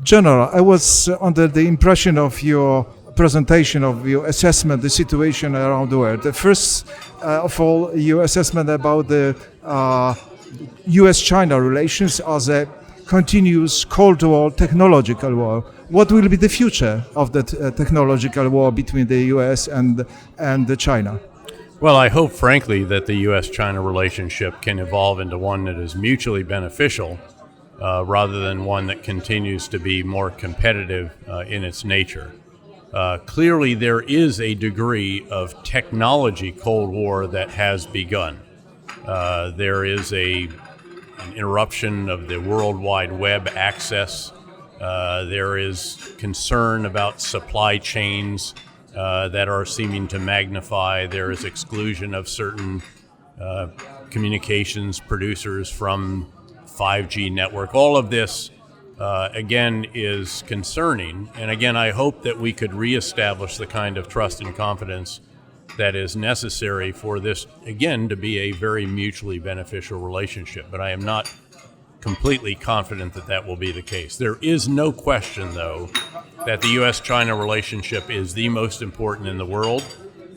General, I was under the impression of your presentation, of your assessment, the situation around the world. The first of all, your assessment about the US-China relations as a continuous Cold War technological war. What will be the future of that technological war between the US and China? Well, I hope, frankly, that the U.S.-China relationship can evolve into one that is mutually beneficial rather than one that continues to be more competitive in its nature. Clearly, there is a degree of technology Cold War that has begun. There is an interruption of the World Wide Web access. There is concern about supply chains that are seeming to magnify. There is exclusion of certain communications producers from 5G network. All of this, again, is concerning. And again, I hope that we could reestablish the kind of trust and confidence that is necessary for this, again, to be a very mutually beneficial relationship. But I am not completely confident that that will be the case. There is no question, though, that the U.S.-China relationship is the most important in the world.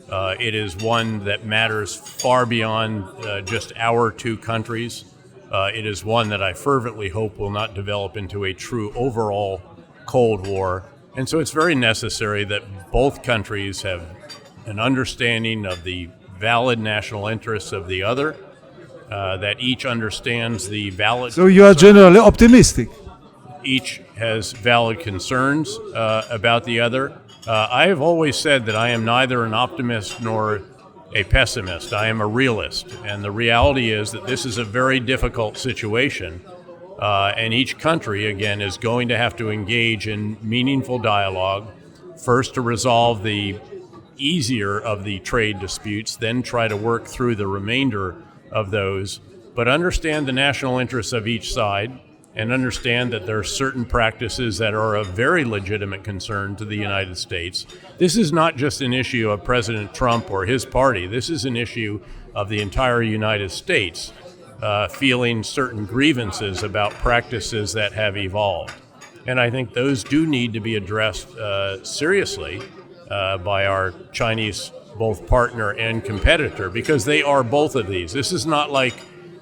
It is one that matters far beyond just our two countries. It is one that I fervently hope will not develop into a true overall Cold War. And so it's very necessary that both countries have an understanding of the valid national interests of the other, that each understands the valid... So you are generally optimistic? Each has valid concerns about the other. I have always said that I am neither an optimist nor a pessimist. I am a realist, and the reality is that this is a very difficult situation, and each country, again, is going to have to engage in meaningful dialogue, first to resolve the easier of the trade disputes, then try to work through the remainder of those, but understand the national interests of each side and understand that there are certain practices that are of very legitimate concern to the United States. This is not just an issue of President Trump or his party. This is an issue of the entire United States feeling certain grievances about practices that have evolved. And I think those do need to be addressed seriously by our Chinese both partner and competitor, because they are both of these. This is not like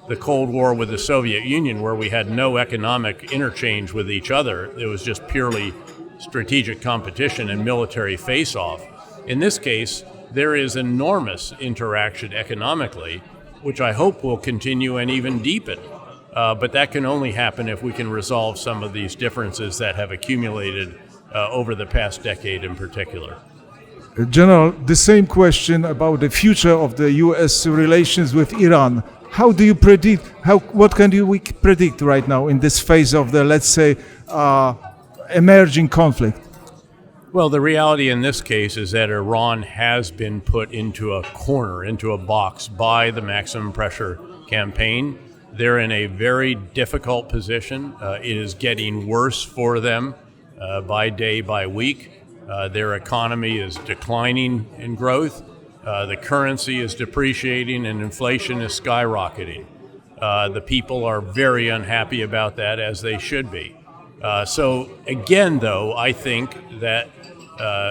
the Cold War with the Soviet Union, where we had no economic interchange with each other. It was just purely strategic competition and military face-off. In this case, there is enormous interaction economically, which I hope will continue and even deepen. But that can only happen if we can resolve some of these differences that have accumulated over the past decade in particular. General, the same question about the future of the U.S. relations with Iran. How do you predict? What can we predict right now in this phase of the, let's say, emerging conflict? Well, the reality in this case is that Iran has been put into a corner, into a box by the maximum pressure campaign. They're in a very difficult position. It is getting worse for them by day, by week. Their economy is declining in growth. The currency is depreciating and inflation is skyrocketing. The people are very unhappy about that, as they should be. So again, though, I think that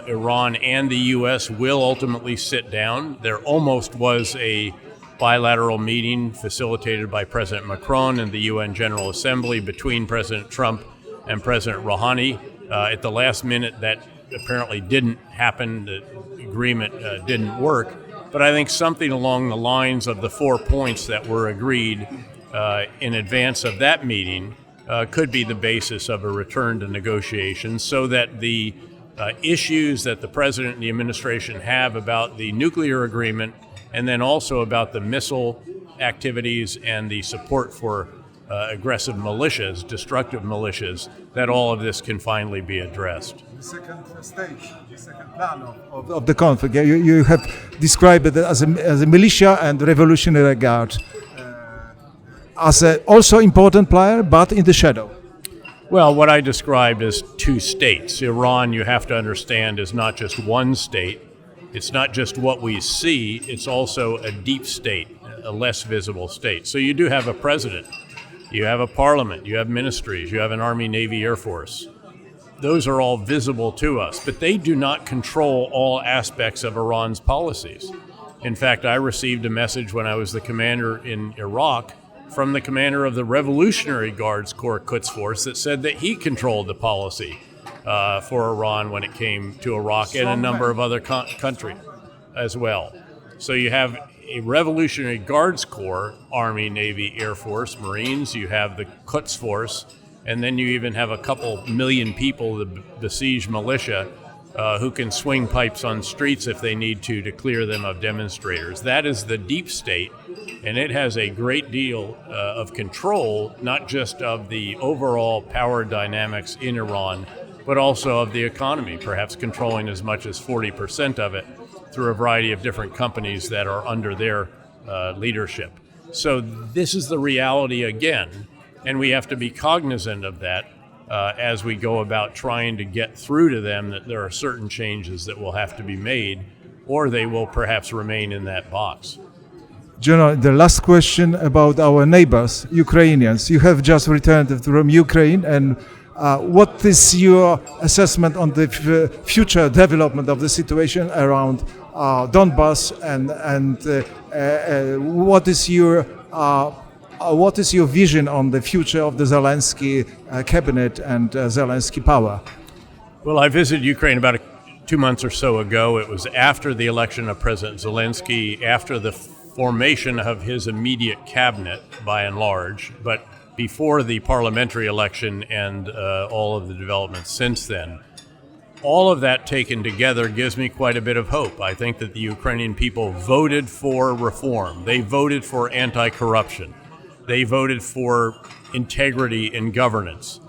Iran and the U.S. will ultimately sit down. There almost was a bilateral meeting facilitated by President Macron and the UN General Assembly between President Trump and President Rouhani. At the last minute, that apparently didn't happen. The agreement didn't work. But I think something along the lines of the 4 points that were agreed in advance of that meeting could be the basis of a return to negotiations, so that the issues that the president and the administration have about the nuclear agreement, and then also about the missile activities and the support for aggressive militias, destructive militias, that all of this can finally be addressed. The second stage, the second plan of the conflict, you have described it as a militia and revolutionary guard, as a also important player, but in the shadow. Well, what I described as two states. Iran, you have to understand, is not just one state. It's not just what we see. It's also a deep state, a less visible state. So you do have a president. You have a parliament. You have ministries. You have an Army, Navy, Air Force. those are all visible to us, but they do not control all aspects of Iran's policies. In fact, I received a message when I was the commander in Iraq from the commander of the Revolutionary Guards Corps Quds Force that said that he controlled the policy for Iran when it came to Iraq and a number of other countries as well. So you have a Revolutionary Guards Corps, Army, Navy, Air Force, Marines, you have the Quds Force, and then you even have a couple million people, the besieged militia, who can swing pipes on streets if they need to clear them of demonstrators. That is the deep state, and it has a great deal of control, not just of the overall power dynamics in Iran, but also of the economy, perhaps controlling as much as 40% of it through a variety of different companies that are under their leadership. So this is the reality again, and we have to be cognizant of that as we go about trying to get through to them that there are certain changes that will have to be made, or they will perhaps remain in that box. General, the last question about our neighbors, Ukrainians. You have just returned from Ukraine, and what is your assessment on the future development of the situation around Donbass, and what is your vision on the future of the Zelensky cabinet and Zelensky power? Well, I visited Ukraine about 2 months or so ago. It was after the election of President Zelensky, after the formation of his immediate cabinet, by and large, but before the parliamentary election and all of the developments since then. All of that taken together gives me quite a bit of hope. I think that the Ukrainian people voted for reform. They voted for anti-corruption. They voted for integrity in governance.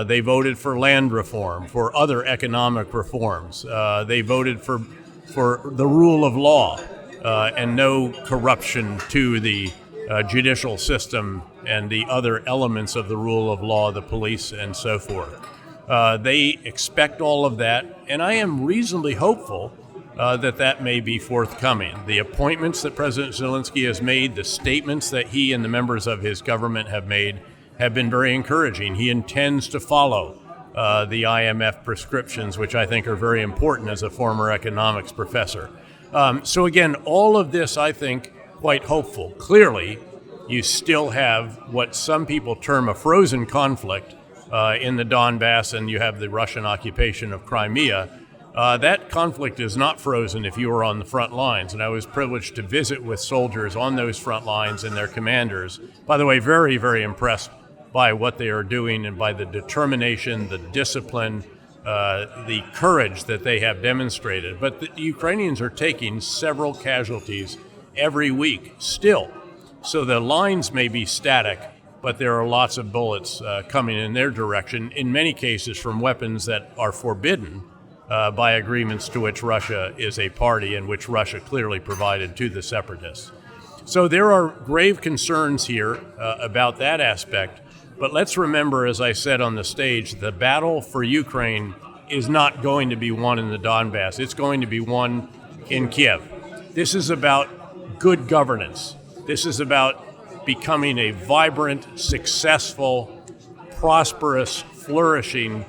They voted for land reform, for other economic reforms. They voted for the rule of law and no corruption to the judicial system and the other elements of the rule of law, the police and so forth. They expect all of that, and I am reasonably hopeful that may be forthcoming. The appointments that President Zelensky has made, the statements that he and the members of his government have made, have been very encouraging. He intends to follow the IMF prescriptions, which I think are very important as a former economics professor. So again, all of this, I think, quite hopeful. Clearly, you still have what some people term a frozen conflict in the Donbass, and you have the Russian occupation of Crimea. That conflict is not frozen if you are on the front lines, and I was privileged to visit with soldiers on those front lines and their commanders. By the way, very, very impressed by what they are doing and by the determination, the discipline, the courage that they have demonstrated. But the Ukrainians are taking several casualties every week still. So the lines may be static, but there are lots of bullets coming in their direction, in many cases from weapons that are forbidden by agreements to which Russia is a party and which Russia clearly provided to the separatists. So there are grave concerns here about that aspect. But let's remember, as I said on the stage, the battle for Ukraine is not going to be won in the Donbass. It's going to be won in Kiev. This is about good governance. This is about becoming a vibrant, successful, prosperous, flourishing,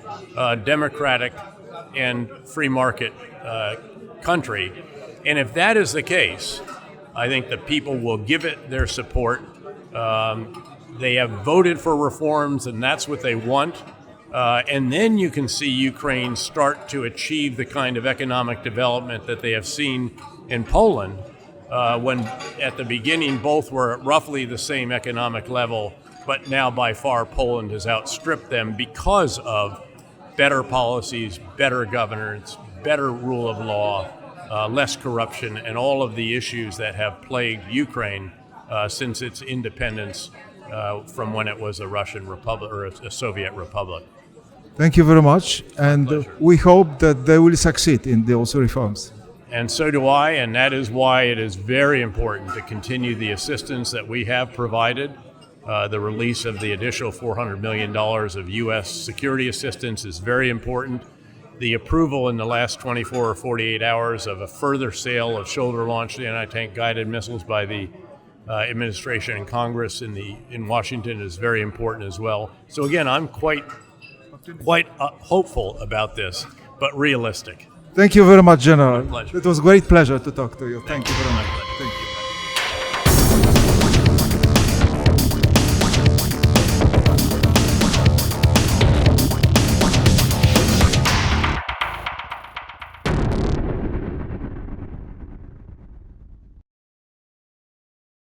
democratic, and free market country. And if that is the case, I think the people will give it their support. They have voted for reforms, and that's what they want. And then you can see Ukraine start to achieve the kind of economic development that they have seen in Poland, when at the beginning both were at roughly the same economic level, but now by far Poland has outstripped them because of better policies, better governance, better rule of law, less corruption, and all of the issues that have plagued Ukraine since its independence from when it was a Russian republic or a Soviet republic. Thank you very much, and we hope that they will succeed in those reforms. And so do I, and that is why it is very important to continue the assistance that we have provided. The release of the additional $400 million of U.S. security assistance is very important. The approval in the last 24 or 48 hours of a further sale of shoulder-launched anti-tank guided missiles by the administration and Congress in Washington is very important as well. So again, I'm quite quite hopeful about this, but realistic. Thank you very much, General. My pleasure. It was a great pleasure to talk to you. Thank you very much. My pleasure.